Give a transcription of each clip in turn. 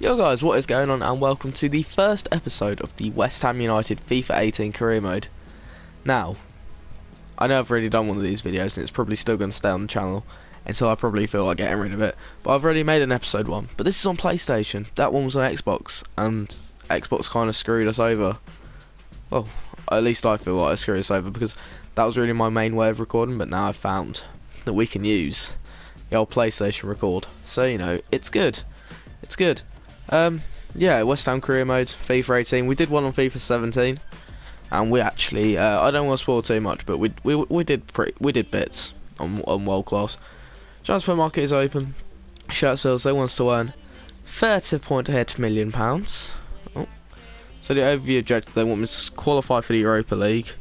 Yo guys, what is going on, and welcome to the first episode of the West Ham United FIFA 18 career mode. Now, I know I've already done one of these videos and it's probably still going to stay on the channel until I probably feel like getting rid of it, but I've already made an episode 1, but this is on PlayStation. That one was on Xbox, and Xbox kind of screwed us over. Well, at least I feel like I screwed us over, because that was really my main way of recording, but now I've found that we can use the old PlayStation record, so you know, it's good. It's good. Yeah, West Ham career mode, FIFA 18. We did one on FIFA 17, and we actually, I don't want to spoil too much, but we did bits on world class. Transfer market is open. Shirt sales, they want us to earn £30.8 million. Oh. So the overview objective, they want me to qualify for the Europa League.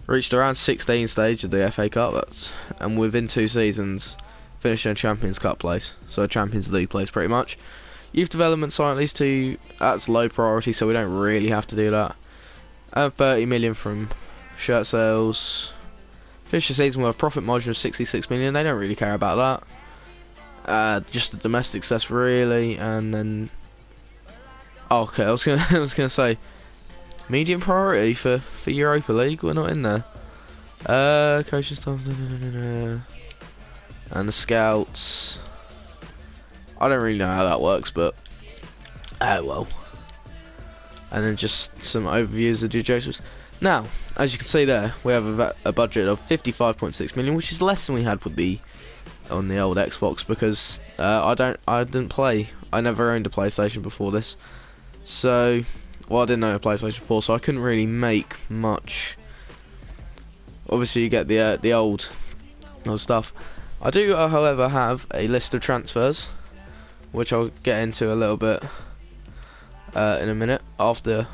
Reached around 16 stage of the FA Cup, and within 2 seasons finished in a Champions Cup place, so a Champions League place pretty much. Youth development sign at least 2, that's low priority, so we don't really have to do that. And 30 million from shirt sales. Finish the season with a profit margin of 66 million. They don't really care about that. Just the domestic stuff really, and then okay, I was gonna say medium priority for Europa League. We're not in there. Coaching staff, and the scouts. I don't really know how that works, but oh well. And then just some overviews of the objectives. Now, as you can see there, we have a budget of 55.6 million, which is less than we had with on the old Xbox, because I didn't play. I never owned a PlayStation before this, so I didn't own a PlayStation 4, so I couldn't really make much. Obviously, you get the old stuff. I do, however, have a list of transfers, which I'll get into a little bit in a minute after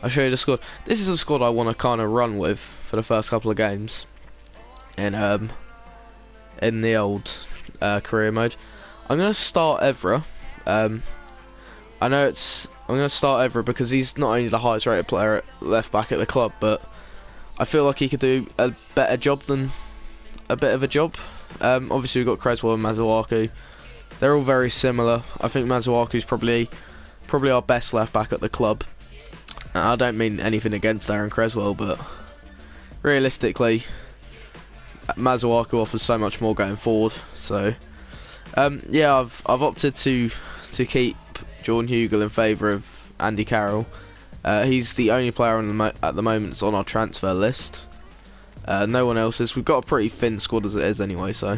I show you the squad. This is a squad I want to kind of run with for the first couple of games in the old career mode. I'm going to start Evra. I'm going to start Evra because he's not only the highest rated player at left back at the club, but I feel like he could do a better job than a bit of a job. Obviously we've got Creswell and Masuaku. They're all very similar. I think Masuaku's probably our best left back at the club. I don't mean anything against Aaron Creswell, but realistically, Masuaku offers so much more going forward. So, yeah, I've opted to keep Jordan Hugill in favour of Andy Carroll. He's the only player at the moment that's on our transfer list. No one else is. We've got a pretty thin squad as it is anyway, so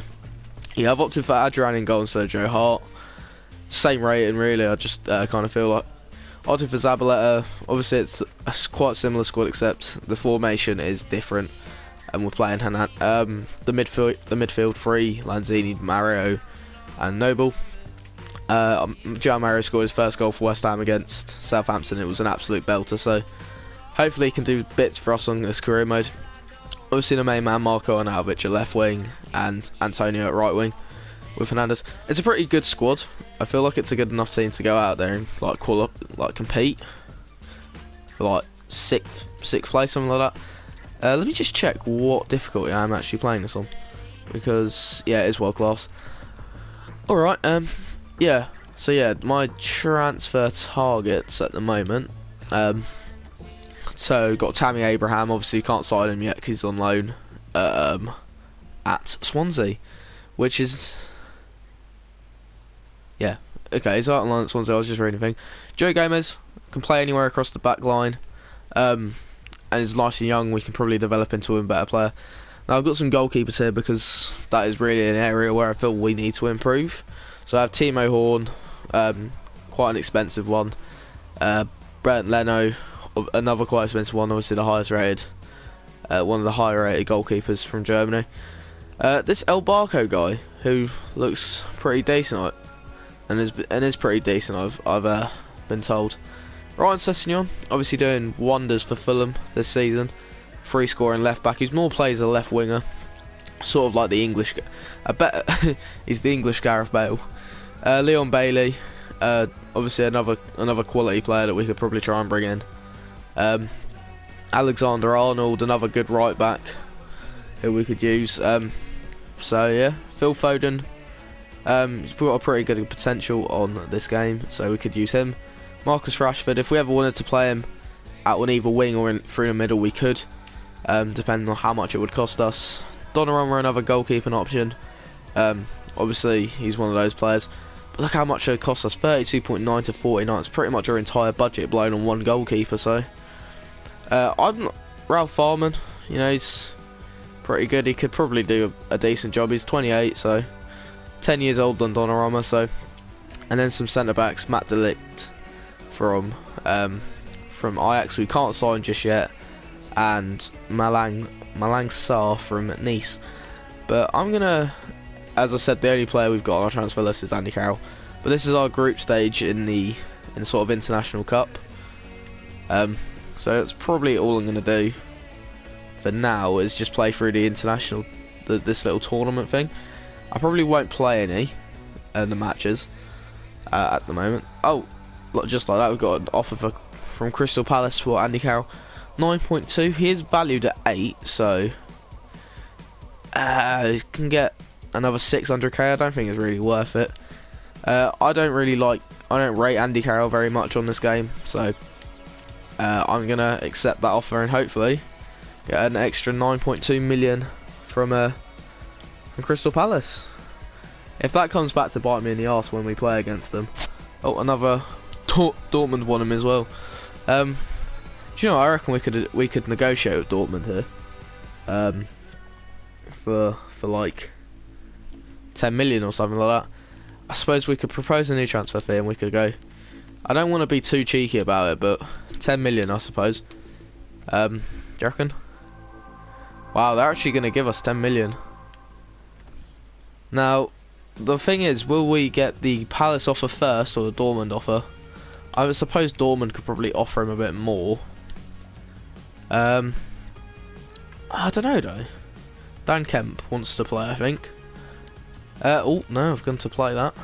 yeah, I've opted for Adrian in goal instead of Joe Hart. Same rating really. I just kind of feel like opted for Zabaleta. Obviously it's a quite similar squad, except the formation is different, and we're playing the midfield 3: Lanzini, Mario and Noble. João Mario scored his first goal for West Ham against Southampton. It was an absolute belter, so hopefully he can do bits for us on this career mode. Obviously the main man, Marco Arnautovic at left wing and Antonio at right wing with Fernandes. It's a pretty good squad. I feel like it's a good enough team to go out there and compete for like sixth place, something like that. Let me just check what difficulty I'm actually playing this on, because yeah, it is world class. Alright, yeah, so yeah, my transfer targets at the moment, so got Tammy Abraham. Obviously you can't sign him yet because he's on loan at Swansea, which is, yeah, okay, he's out on loan at Swansea. I was just reading a thing. Joe Gomez can play anywhere across the back line, and is nice and young. We can probably develop into a better player. Now I've got some goalkeepers here because that is really an area where I feel we need to improve. So I have Timo Horn, quite an expensive one. Brent Leno, another quite expensive one, obviously the highest rated, one of the higher rated goalkeepers from Germany. This El Barco guy, who looks pretty decent, and is pretty decent, I've been told. Ryan Sessegnon, obviously doing wonders for Fulham this season. Free scoring left back, who's more plays a left winger, sort of like the English. I bet he's the English Gareth Bale. Leon Bailey, obviously another quality player that we could probably try and bring in. Alexander Arnold, another good right back who we could use. So yeah, Phil Foden, He's got a pretty good potential on this game, so we could use him. Marcus Rashford, if we ever wanted to play him out on either wing or through the middle, we could, depending on how much it would cost us. Donnarumma, another goalkeeping option. Obviously, he's one of those players. But look how much it cost us, 32.9 to 49. It's pretty much our entire budget blown on one goalkeeper. So, Ralph Farman, you know, he's pretty good. He could probably do a decent job. He's 28, so 10 years older than Donnarumma. So, and then some centre backs, Matt de Ligt from Ajax, we can't sign just yet, and Malang Sarr from Nice. But I'm gonna, as I said, the only player we've got on our transfer list is Andy Carroll. But this is our group stage in the sort of international cup. So that's probably all I'm gonna do for now, is just play through the international, this little tournament thing. I probably won't play any in the matches at the moment. Oh, look, just like that, we've got an offer from Crystal Palace for Andy Carroll, 9.2. He is valued at 8, so he can get another 600k. I don't think it's really worth it. I don't rate Andy Carroll very much on this game, so I'm gonna accept that offer and hopefully get an extra 9.2 million from Crystal Palace. If that comes back to bite me in the arse when we play against them. Oh, another Dortmund won him as well. Do you know, I reckon we could negotiate with Dortmund here, for like 10 million or something like that. I suppose we could propose a new transfer fee and we could go. I don't want to be too cheeky about it, but 10 million, I suppose. Do you reckon? Wow, they're actually going to give us 10 million. Now, the thing is, will we get the Palace offer first or the Dortmund offer? I suppose Dortmund could probably offer him a bit more. I don't know though. Dan Kemp wants to play, I think. Oh no, I've gone to play that.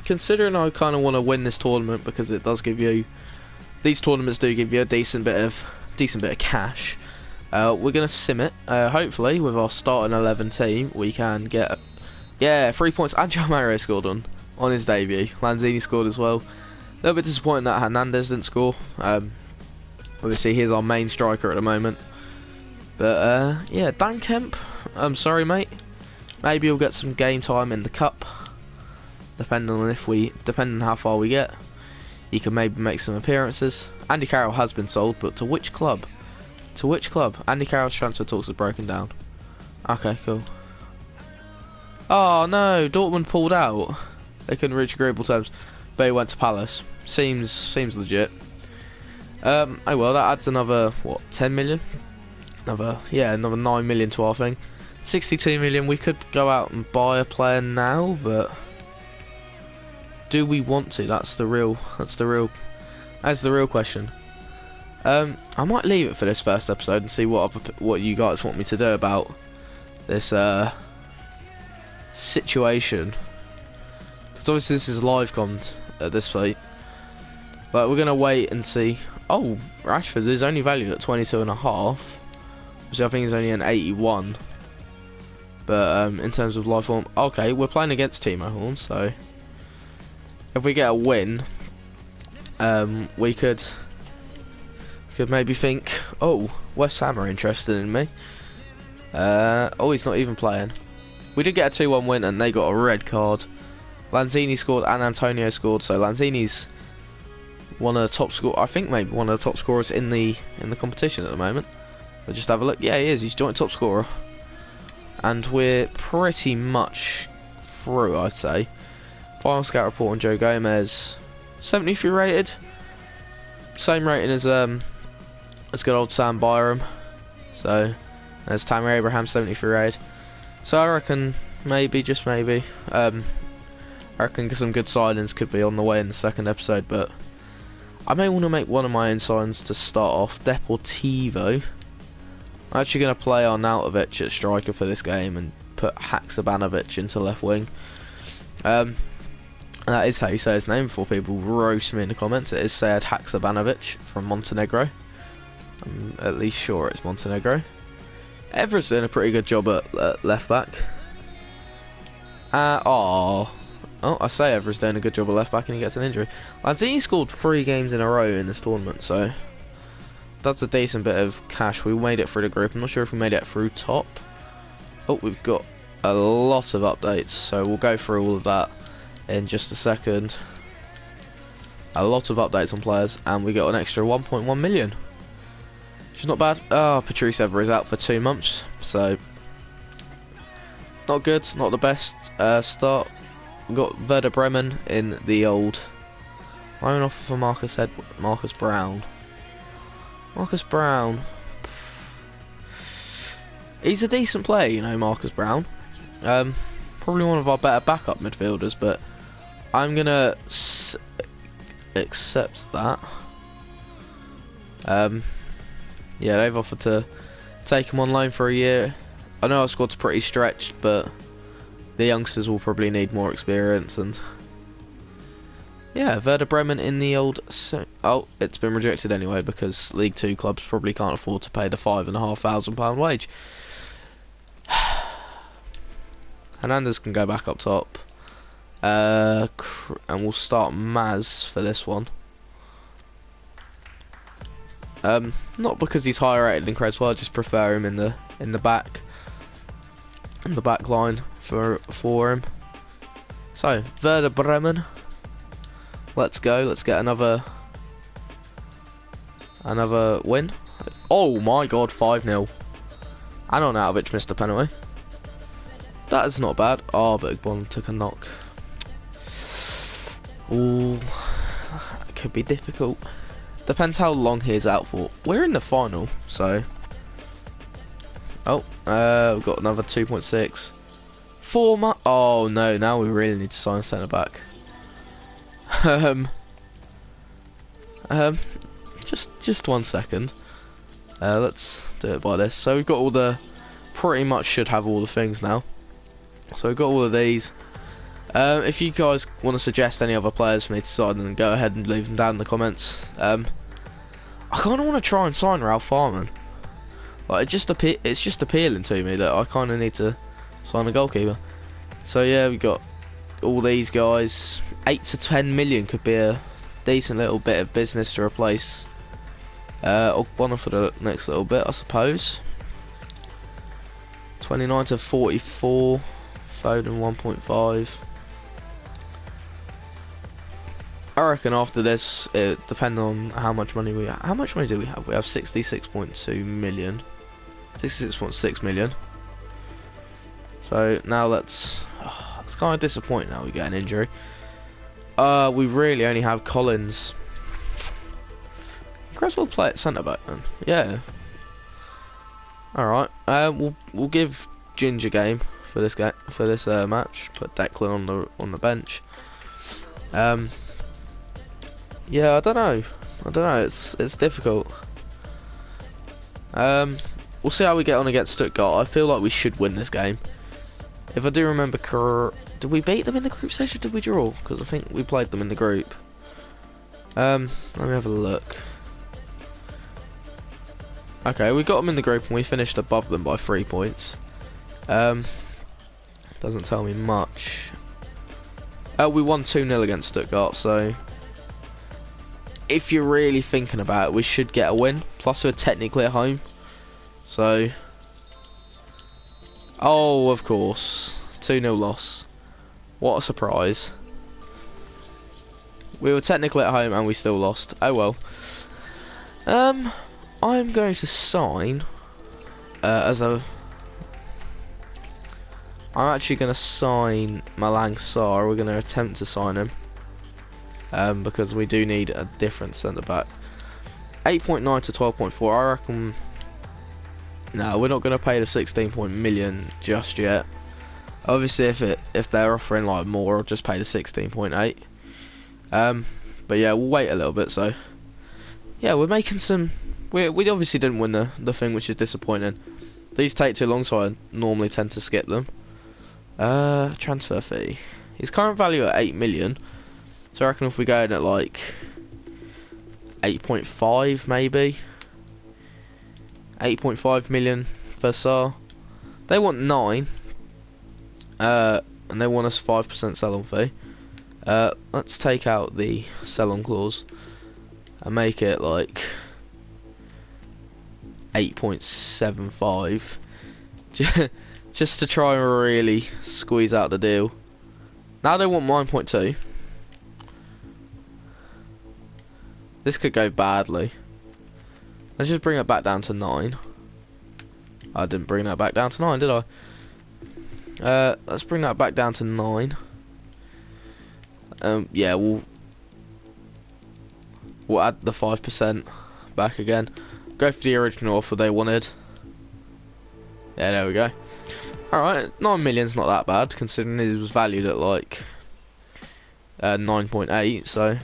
Considering I kind of want to win this tournament because it does give you, these tournaments do give you a decent bit of cash. We're gonna sim it. Hopefully, with our starting 11 team, we can get 3 points. Angel Mario scored on his debut. Lanzini scored as well. A little bit disappointing that Hernandez didn't score. Obviously, he's our main striker at the moment. But yeah, Dan Kemp, I'm sorry, mate. Maybe we'll get some game time in the cup, depending on how far we get. He can maybe make some appearances. Andy Carroll has been sold, but to which club? To which club? Andy Carroll's transfer talks are broken down. Okay, cool. Oh no, Dortmund pulled out. They couldn't reach agreeable terms, but he went to Palace. Seems legit. Oh well, that adds another, what, 10 million? Another 9 million to our thing. 62 million. We could go out and buy a player now, but do we want to? That's the real question. I might leave it for this first episode and see what you guys want me to do about this situation. Because obviously this is live commed at this point, but we're gonna wait and see. Oh, Rashford is only valued at 22.5, which I think is only an 81. But in terms of live form, okay, we're playing against Timo Horn, so if we get a win, we could maybe think, oh, West Ham are interested in me. Oh, he's not even playing. We did get a 2-1 win and they got a red card. Lanzini scored and Antonio scored, so Lanzini's one of the top maybe one of the top scorers in the competition at the moment. We'll just have a look. Yeah, he is. He's joint top scorer, and we're pretty much through, I'd say. Final scout report on Joe Gomez, 73 rated. Same rating as good old Sam Byram. So there's Tammy Abraham, 73 rated. So I reckon maybe, just maybe, I reckon some good signings could be on the way in the second episode, but I may want to make one of my own signs to start off. Deportivo. I'm actually going to play Arnautovic at striker for this game and put Haksabanovic into left wing. That is how you say his name before people roast me in the comments. It is Sead Haksabanovic from Montenegro. I'm at least sure it's Montenegro. Everett's doing a pretty good job at left back. Oh, I say Evra's doing a good job of left back and he gets an injury. I think he scored 3 games in a row in this tournament, so that's a decent bit of cash. We made it through the group. I'm not sure if we made it through top. Oh, we've got a lot of updates, so we'll go through all of that in just a second. A lot of updates on players, and we got an extra 1.1 million, which is not bad. Oh, Patrice Evra is out for 2 months, so not good, not the best start. We've got Werder Bremen in the old. Loan offer for Marcus Brown. Marcus Brown. He's a decent player, you know, Marcus Brown. Probably one of our better backup midfielders, but I'm gonna accept that. Yeah, they've offered to take him on loan for a year. I know our squad's pretty stretched, but the youngsters will probably need more experience. And yeah, Werder Bremen in the old. Oh, it's been rejected anyway because League 2 clubs probably can't afford to pay the £5,500 wage. Hernandez can go back up top. And we'll start Maz for this one. Not because he's higher rated than Cresswell, I just prefer him in the back line for him. So Werder Bremen, let's go. Let's get another win. Oh my God, 5-0. And Arnautovic missed a penalty. That is not bad. Oh, but Igbon took a knock. Ooh, it could be difficult. Depends how long he's out for. We're in the final, so. Oh, we've got another 2.6. Oh no, now we really need to sign a centre back. Just 1 second. Let's do it by this. So we've got all the. Pretty much should have all the things now. So we've got all of these. If you guys want to suggest any other players for me to sign, then go ahead and leave them down in the comments. I kind of want to try and sign Ralph Farman. Like it's just appealing to me that I kind of need to sign a goalkeeper. So yeah, we've got all these guys. 8 to 10 million could be a decent little bit of business to replace Ogbonna for the next little bit, I suppose. 29 to 44. Foden 1.5. I reckon after this, it depending on how much money we have. How much money do we have? We have 66.2 million. 66.6 million. So now it's kind of disappointing now we get an injury. We really only have Collins. Cresswell play at centre back then. Yeah. Alright. We'll give Ginger game for this match. Put Declan on the bench. Yeah, I don't know. It's difficult. We'll see how we get on against Stuttgart. I feel like we should win this game. If I do remember, did we beat them in the group stage or did we draw? Because I think we played them in the group. Let me have a look. Okay, we got them in the group and we finished above them by 3 points. Doesn't tell me much. We won 2-0 against Stuttgart, so if you're really thinking about it, we should get a win. Plus we're technically at home. So, oh, of course, 2-0 loss. What a surprise. We were technically at home and we still lost. Oh well. I'm going to sign I'm actually going to sign Malang Sarr. We're going to attempt to sign him because we do need a different centre back. 8.9 to 12.4. I reckon. No, we're not going to pay the 16 million just yet. Obviously, if they're offering like more, I'll just pay the 16.8. But yeah, we'll wait a little bit. So yeah, we're making some. We obviously didn't win the thing, which is disappointing. These take too long, so I normally tend to skip them. Transfer fee. His current value at 8 million. So I reckon if we go in at like 8.5 maybe. 8.5 million for Sarr. They want 9. and they want us 5% sell-on fee. Let's take out the sell-on clause and make it like 8.75, just to try and really squeeze out the deal. Now they want 9.2. This could go badly. Let's just bring it back down to 9. I didn't bring that back down to 9, did I? Let's bring that back down to 9. Yeah, we'll add the 5% back again. Go for the original offer they wanted. Yeah, there we go. Alright, 9 million's not that bad, considering it was valued at like 9.8, so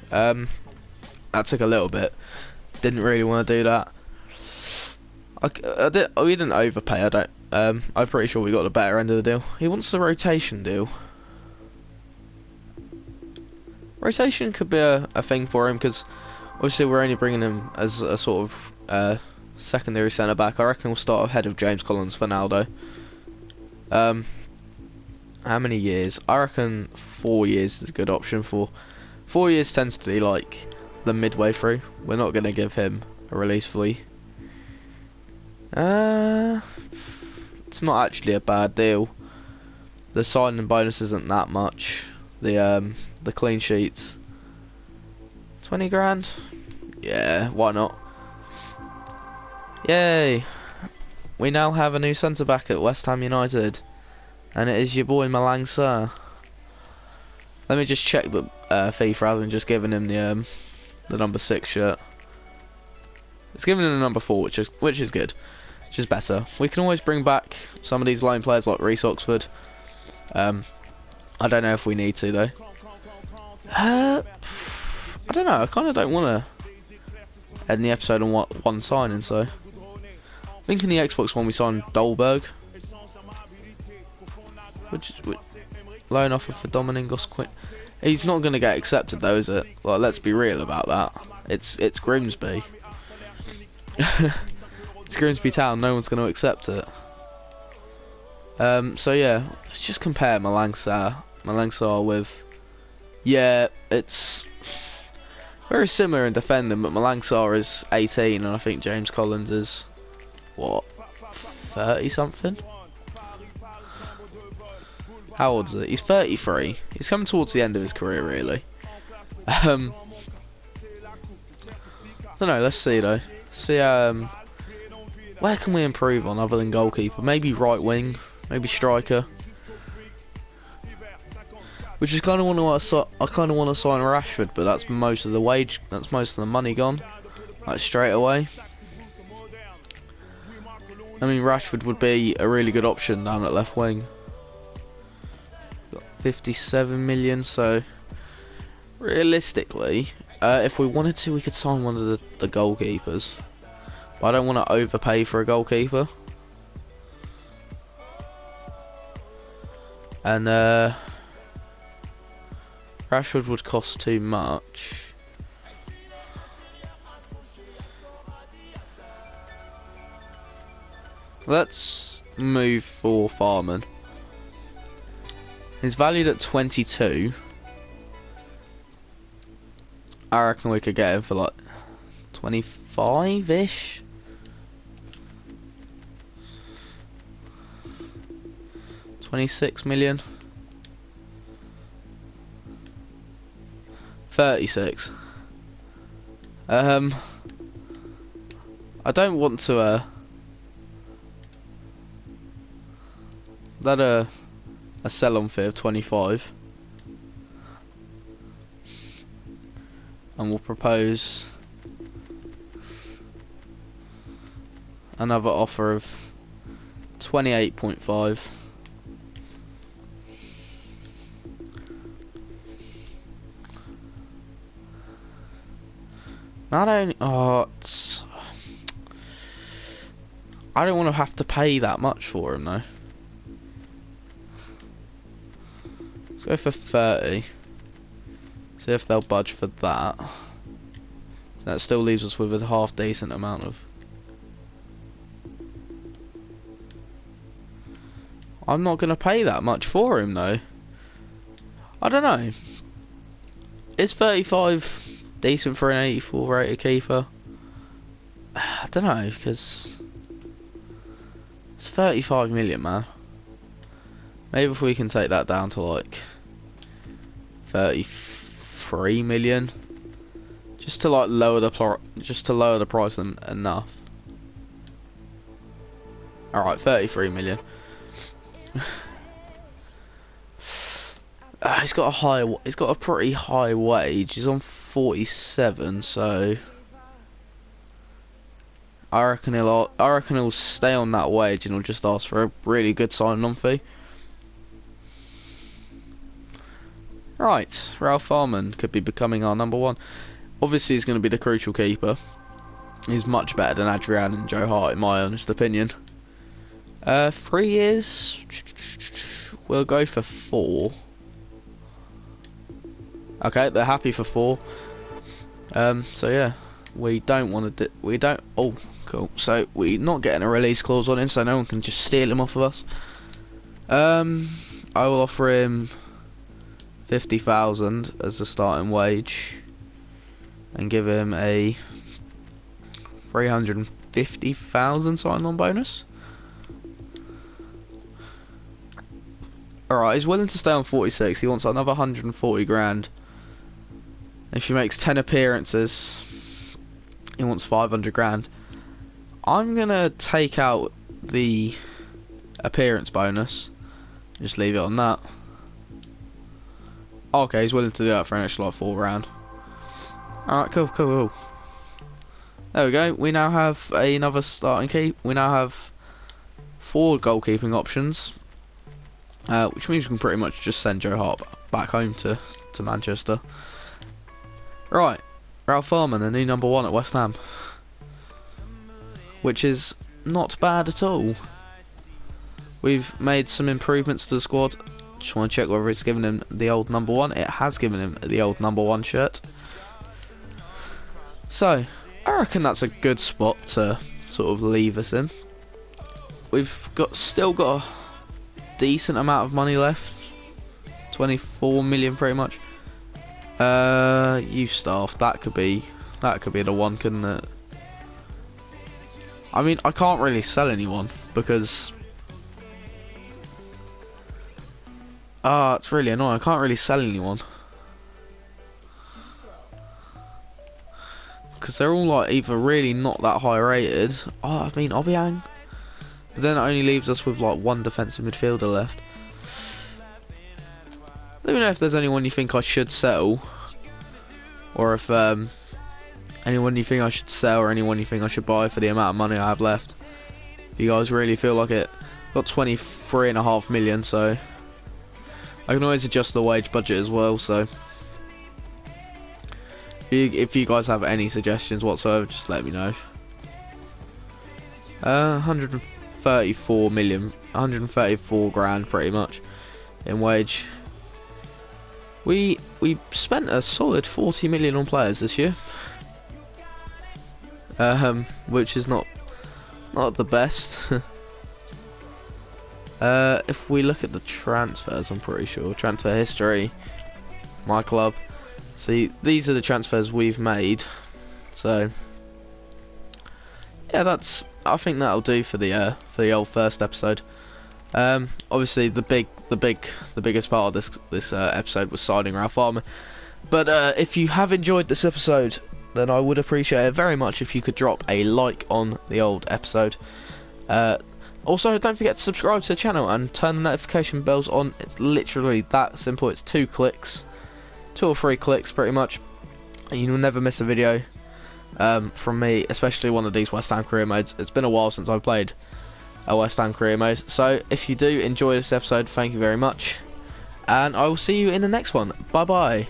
that took a little bit. Didn't really want to do that. We didn't overpay. I'm pretty sure we got the better end of the deal. He wants the rotation deal. Rotation could be a thing for him, because obviously we're only bringing him as a sort of secondary centre back. I reckon we'll start ahead of James Collins for now, though. How many years? I reckon 4 years is a good option. For 4 years tends to be like the midway through. We're not going to give him a release fee. It's not actually a bad deal. The signing bonus isn't that much. The clean sheets, 20 grand. Yeah, why not? Yay! We now have a new centre back at West Ham United, and it is your boy Malang Sarr. Let me just check that FIFA hasn't just given him the number 6 shirt. It's given him the number 4, which is good, which is better. We can always bring back some of these loan players like Reece Oxford. I don't know if we need to though. I don't know. I kind of don't want to end the episode on one signing. So I think in the Xbox One we signed Dolberg, which loan offer for Domingos Quinn. He's not going to get accepted though, is it? Like, let's be real about that. It's Grimsby. It's Grimsby Town. No one's going to accept it. So yeah, let's just compare Malang Sarr with, yeah, it's very similar in defending, but Malang Sarr is 18 and I think James Collins is, what, 30 something? How old is it? He's 33. He's coming towards the end of his career, really. I don't know, let's see though. See, where can we improve on other than goalkeeper? Maybe right wing, maybe striker. Which is kind of what I kind of want to sign Rashford, but that's most of the wage, that's most of the money gone, like straight away. I mean, Rashford would be a really good option down at left wing. Got 57 million, so realistically, if we wanted to, we could sign one of the goalkeepers. But I don't want to overpay for a goalkeeper. And Rashford would cost too much. Let's move for Farman. He's valued at 22. I reckon we could get him for like 25-ish. $26 million. 36. I don't want to a sell-on fee of 25, and we'll propose another offer of 28.5. Not only, I don't want to have to pay that much for him though. Let's go for 30. See if they'll budge for that. So that still leaves us with a half decent amount of. I'm not going to pay that much for him though. I don't know. Is 35 decent for an 84 rated keeper? I don't know, because it's 35 million, man. Maybe if we can take that down to like 33 million, just to like lower the price enough. All right, 33 million. He's got a pretty high wage. He's on 47, so I reckon he'll stay on that wage and he'll just ask for a really good signing-on fee. Right, Ralph Farman could be becoming our number one. Obviously, he's going to be the crucial keeper. He's much better than Adrian and Joe Hart, in my honest opinion. 3 years. We'll go for 4. Okay, they're happy for 4. So yeah, we don't want to. Oh, cool. So we're not getting a release clause on him, so no one can just steal him off of us. I will offer him 50,000 as a starting wage, and give him a 350,000 sign-on bonus. Alright, he's willing to stay on 46. He wants another 140 grand. If he makes 10 appearances, he wants 500 grand. I'm gonna take out the appearance bonus. Just leave it on that. Okay, he's willing to do that for an extra like 4 grand. Alright, cool. There we go. We now have another starting keep. We now have 4 goalkeeping options. Which means we can pretty much just send Joe Hart back home to Manchester. Right, Ralph Farman, the new number 1 at West Ham. Which is not bad at all. We've made some improvements to the squad. Just want to check whether it's given him the old number 1. It has given him the old number 1 shirt. So, I reckon that's a good spot to sort of leave us in. We've still got a decent amount of money left. 24 million pretty much. Youth staff, that could be the one, couldn't it? I mean, I can't really sell anyone because it's really annoying. I can't really sell anyone because they're all like either really not that high rated. I mean, Obiang. But then it only leaves us with like 1 defensive midfielder left. Let me know if there's anyone you think I should sell, or if anyone you think I should sell, or anyone you think I should buy for the amount of money I have left. If you guys really feel like it. Got 23.5 million, so I can always adjust the wage budget as well. So if you guys have any suggestions whatsoever, just let me know. 134 million, 134 grand pretty much in wage. We spent a solid 40 million on players this year, which is not the best. If we look at the transfers, I'm pretty sure transfer history, my club. See, these are the transfers we've made. So yeah, I think that'll do for the old first episode. Obviously the biggest part of this episode was signing Ralph Farman. But if you have enjoyed this episode, then I would appreciate it very much if you could drop a like on the old episode. Also, don't forget to subscribe to the channel and turn the notification bells on. It's literally that simple. It's 2 clicks, 2 or 3 clicks pretty much, and you'll never miss a video from me, especially one of these West Ham career modes. It's been a while since I've played a West Ham career mode, so if you do enjoy this episode, thank you very much, and I will see you in the next one. Bye bye.